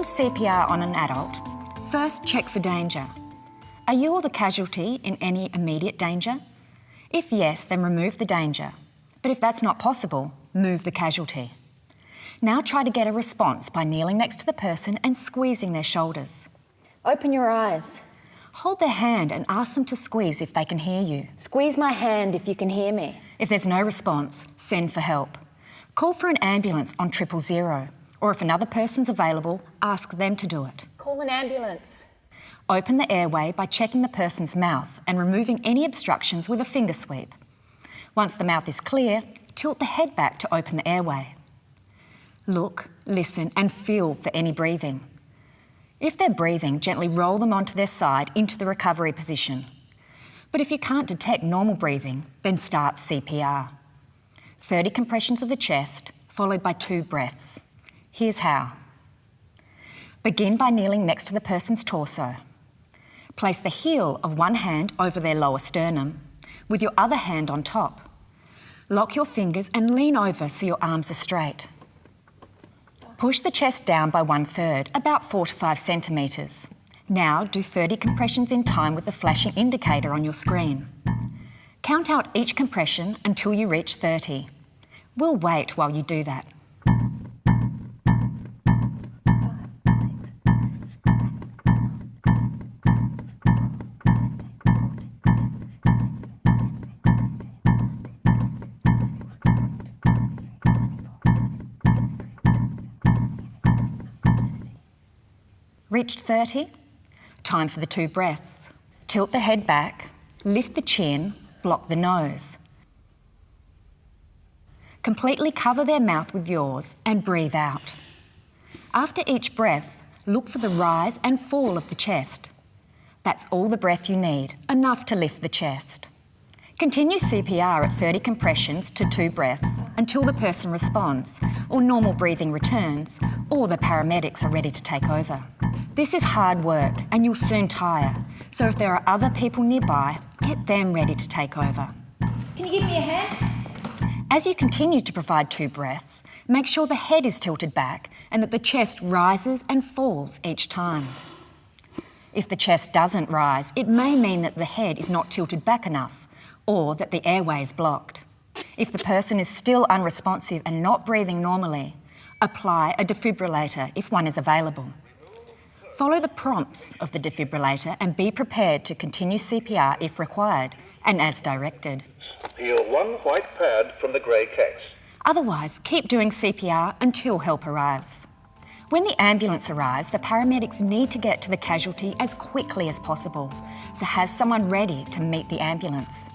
perform CPR on an adult, first check for danger. Are you or the casualty in any immediate danger? If yes, then remove the danger. But if that's not possible, move the casualty. Now try to get a response by kneeling next to the person and squeezing their shoulders. Open your eyes. Hold their hand and ask them to squeeze if they can hear you. Squeeze my hand if you can hear me. If there's no response, send for help. Call for an ambulance on 000, or if another person's available, ask them to do it. Call an ambulance. Open the airway by checking the person's mouth and removing any obstructions with a finger sweep. Once the mouth is clear, tilt the head back to open the airway. Look, listen and feel for any breathing. If they're breathing, gently roll them onto their side into the recovery position. But if you can't detect normal breathing, then start CPR. 30 compressions of the chest, followed by 2 breaths. Here's how. Begin by kneeling next to the person's torso. Place the heel of one hand over their lower sternum, with your other hand on top. Lock your fingers and lean over so your arms are straight. Push the chest down by 1/3, about 4 to 5 centimetres. Now do 30 compressions in time with the flashing indicator on your screen. Count out each compression until you reach 30. We'll wait while you do that. Reached 30? Time for the 2 breaths. Tilt the head back, lift the chin, block the nose. Completely cover their mouth with yours and breathe out. After each breath, look for the rise and fall of the chest. That's all the breath you need, enough to lift the chest. Continue CPR at 30 compressions to 2 breaths until the person responds, or normal breathing returns, or the paramedics are ready to take over. This is hard work and you'll soon tire, so if there are other people nearby, get them ready to take over. Can you give me a hand? As you continue to provide 2 breaths, make sure the head is tilted back and that the chest rises and falls each time. If the chest doesn't rise, it may mean that the head is not tilted back enough, or that the airway is blocked. If the person is still unresponsive and not breathing normally, apply a defibrillator if one is available. Follow the prompts of the defibrillator and be prepared to continue CPR if required and as directed. Peel 1 white pad from the grey case. Otherwise, keep doing CPR until help arrives. When the ambulance arrives, the paramedics need to get to the casualty as quickly as possible, so have someone ready to meet the ambulance.